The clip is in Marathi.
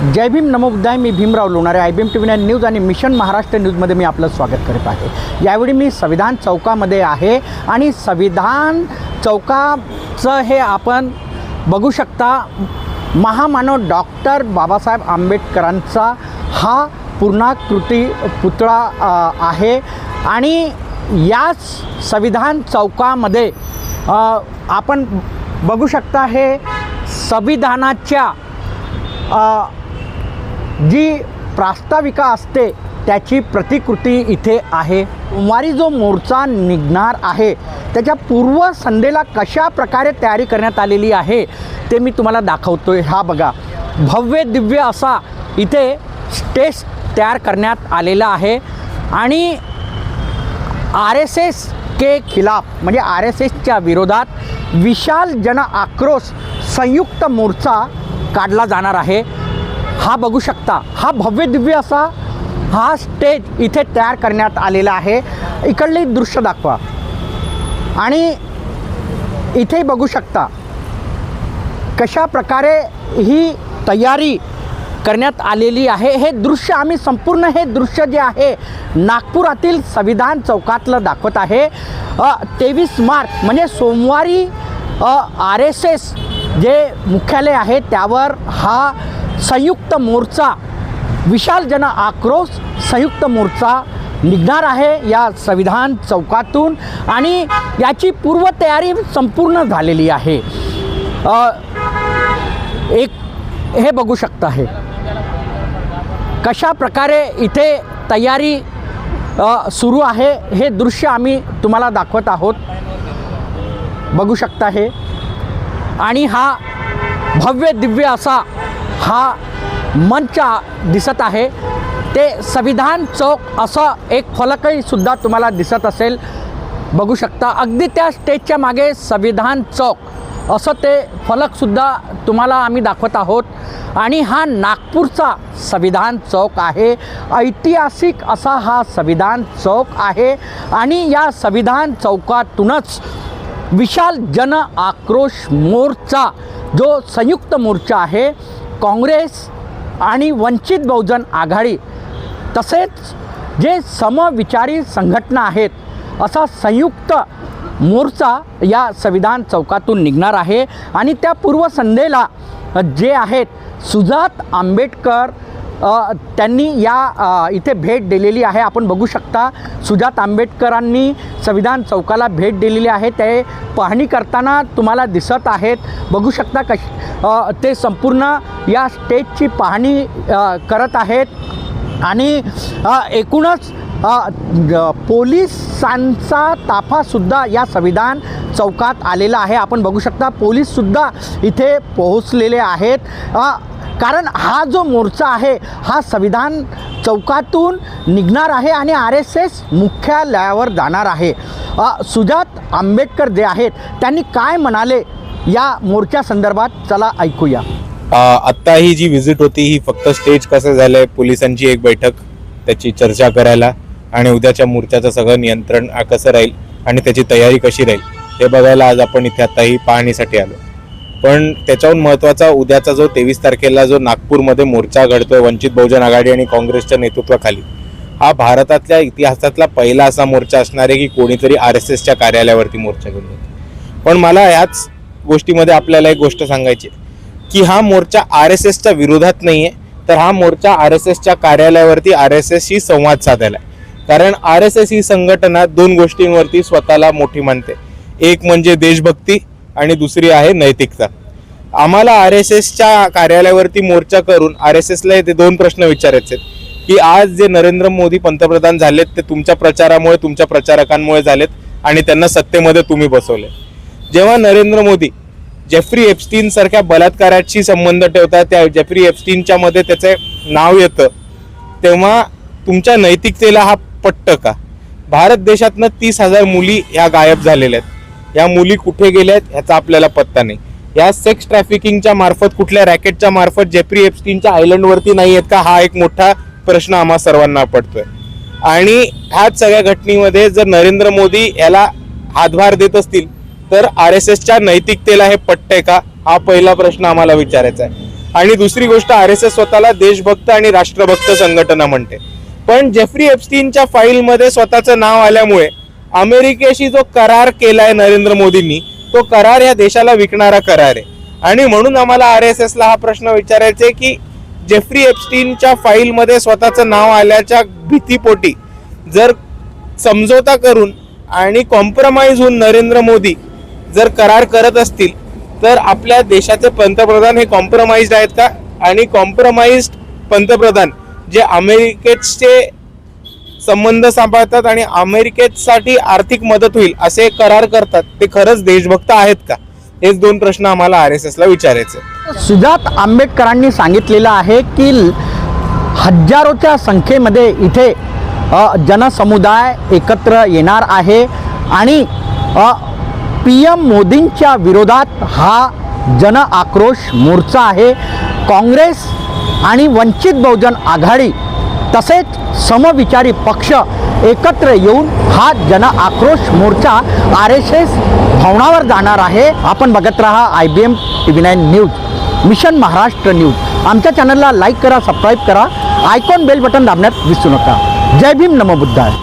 जय भीम नमो बुद्धाय. मी Bhimrao Lonare. IBM TV9 news आणि मिशन महाराष्ट्र न्यूजमध्ये मी आपलं स्वागत करत आहे. यावेळी मी संविधान चौकामध्ये आहे आणि संविधान चौकाचं हे आपण बघू शकता. महामानव डॉक्टर बाबासाहेब आंबेडकरांचा हा पूर्णाकृती पुतळा आहे आणि याच संविधान चौकामध्ये आपण बघू शकता हे संविधानाच्या जी प्रास्ताविका असते त्याची प्रतिकृती इथे आहे. सोमवारी जो मोर्चा निघणार आहे त्याच्या पूर्वसंध्येला कशा प्रकारे तयारी करण्यात आलेली आहे ते मी तुम्हाला दाखवतोय. हा बघा, भव्य दिव्य असा इथे स्टेज तयार करण्यात आलेला आहे आणि RSS के खिलाफ म्हणजे RSSच्या विरोधात विशाल जन आक्रोश संयुक्त मोर्चा काढला जाणार आहे. हा बघू शकता, हा भव्य दिव्य असा हा स्टेज इथे तयार करण्यात आलेला आहे. इकडले दृश्य दाखवा आणि इथे बघू शकता कशा प्रकारे ही तयारी करण्यात आलेली आहे. हे दृश्य आम्ही संपूर्ण हे दृश्य जे आहे नागपुरातील संविधान चौकातलं दाखवत आहे. 23 मार्च म्हणजे सोमवारी RSS जे मुख्यालय आहे त्यावर हा संयुक्त मोर्चा विशाल जन आक्रोश संयुक्त मोर्चा निघणार आहे या संविधान चौकातून आणि याची पूर्वतयारी संपूर्ण झालेली आहे. एक हे बघू शकता हे कशा प्रकारे इथे तयारी सुरू आहे हे दृश्य आम्ही तुम्हाला दाखवत आहोत. बघू शकता हे आणि हा भव्य दिव्य असा हा मंच दिसत आहे. ते संविधान चौक असं एक फलकही सुद्धा तुम्हाला दिसत असेल. बघू शकता अगदी त्या स्टेजच्या मागे संविधान चौक असं ते फलकसुद्धा तुम्हाला आम्ही दाखवत आहोत. आणि हा नागपूरचा संविधान चौक आहे. ऐतिहासिक असा हा संविधान चौक आहे आणि या संविधान चौकातूनच विशाल जन आक्रोश मोर्चा जो संयुक्त मोर्चा आहे काँग्रेस आणि वंचित बहुजन आघाडी तसेच जे समविचारी संघटना आहेत असा संयुक्त मोर्चा या संविधान चौकातून निघणार आहे. आणि त्या पूर्वसंध्येला जे आहेत सुजात आंबेडकर त्यांनी या इथे भेट दिलेली आहे. आपण बघू शकता सुजात आंबेडकरांनी संविधान चौकाला भेट दिलेली आहे. ते पाहणी करताना तुम्हाला दिसत आहेत. बघू शकता ते संपूर्ण या स्टेजची पाहणी करत आहेत आणि एकूणच पोलिसांचा ताफासुद्धा या संविधान चौकात आलेला आहे. आपण बघू शकता पोलीससुद्धा इथे पोहोचलेले आहेत. कारण हा जो मोर्चा आहे हा संविधान चौकातून निघणार आहे आणि RSS मुख्यालयावर जाणार आहे. सुजात आंबेडकर जे आहेत त्यांनी काय म्हणाले या मोर्चा संदर्भात चला ऐकूया. आत्ता ही जी विजिट होती ही फक्त स्टेज कसं झालंय पोलिसांची एक बैठक त्याची चर्चा करायला आणि उद्याच्या मोर्चाचं सगळं नियंत्रण कसं राहील आणि त्याची तयारी कशी राहील हे बघायला आज आपण इथे आता ही पाहणीसाठी आलो. पण त्याच्याहून महत्त्वाचा उद्याचा जो 23 तारखेला जो नागपूरमध्ये मोर्चा घडतोय वंचित बहुजन आघाडी आणि काँग्रेसच्या नेतृत्वाखाली, हा भारतातल्या इतिहासातला पहिला असा मोर्चा असणार आहे की कोणीतरी RSSच्या कार्यालयावरती मोर्चा घेऊन येतो. पण मला याच गोष्टीमध्ये आपल्याला एक गोष्ट सांगायची की हा मोर्चा RSSच्या विरोधात नाही आहे, तर हा मोर्चा RSSच्या कार्यालयावरती RSSशी संवाद साधायला आहे. कारण RSS ही संघटना दोन गोष्टींवरती स्वतःला मोठी मानते. एक म्हणजे देशभक्ती आणि दुसरी आहे नैतिकता. आम्हाला RSSच्या कार्यालयावरती मोर्चा करून RSSला ते दोन प्रश्न विचारायचे की आज जे नरेंद्र मोदी पंतप्रधान झालेत ते तुमच्या प्रचारामुळे तुमच्या प्रचारकांमुळे झालेत आणि त्यांना सत्तेमध्ये तुम्ही बसवले. जेव्हा नरेंद्र मोदी जेफ्री एप्स्टीन सारख्या बलात्काराशी संबंध ठेवतात, त्या जेफ्री एप्स्टीनच्या मध्ये त्याचे नाव येतं, तेव्हा तुमच्या नैतिकतेला हा पटतं का? भारत देशातनं 30,000 मुली ह्या गायब झालेल्या आहेत. या मुली कुठे गेल्यात ह्याचा आपल्याला पत्ता नाही. या सेक्स ट्रॅफिकिंगच्या मार्फत कुठल्या रॅकेटच्या मार्फत जेफ्री एप्स्टीनच्या आयलंडवरती नाही आहेत का हा एक मोठा प्रश्न आम्हा सर्वांना पडतोय. आणि ह्याच सगळ्या घटनेमध्ये जर नरेंद्र मोदी याला हातभार देत असतील तर RSSच्या नैतिकतेला हे पटतंय का हा पहिला प्रश्न आम्हाला विचारायचा आहे. आणि दुसरी गोष्ट RSS स्वतःला देशभक्त आणि राष्ट्रभक्त संघटना म्हणते. पण जेफ्री एप्स्टीनच्या फाईलमध्ये स्वतःचं नाव आल्यामुळे अमेरिकेशी जो करार केलाय नरेंद्र मोदींनी, तो करार या देशाला विकणारा करार आहे. आणि म्हणून आम्हाला RSS ला हा प्रश्न विचारायचा आहे की जेफ्री एप्स्टीनच्या फाईलमध्ये स्वतःचं नाव आल्याच्या भीतीपोटी जर समझोता करून आणि कॉम्प्रोमाइज होऊन नरेंद्र मोदी जर करार करत असतील तर आपल्या देशाचे पंतप्रधान हे कॉम्प्रोमाइज्ड आहेत का? आणि कॉम्प्रोमाइज्ड पंतप्रधान जे अमेरिकेचे संबंध सांभाळतात आणि अमेरिकेसाठी आर्थिक मदत होईल असे करार करतात, ते खरंच देशभक्त आहेत का? हेच दोन प्रश्न आम्हाला RSS ला विचारायचे. सुजात आंबेडकरांनी सांगितलेलं आहे की हजारोच्या संख्येमध्ये इथे जनसमुदाय एकत्र येणार आहे आणि PM मोदींच्या विरोधात हा जन आक्रोश मोर्चा आहे. काँग्रेस आणि वंचित बहुजन आघाडी तसेच समविचारी पक्ष एकत्र येऊन हा जन आक्रोश मोर्चा RSS भवनावर जाणार आहे. आपण बघत राहा IBM TV9 news, mission Maharashtra news. आमच्या चॅनलला लाईक करा, सबस्क्राईब करा, आयकॉन बेल बटन दाबण्यात विसरू नका. जय भीम, नमो बुद्धाय.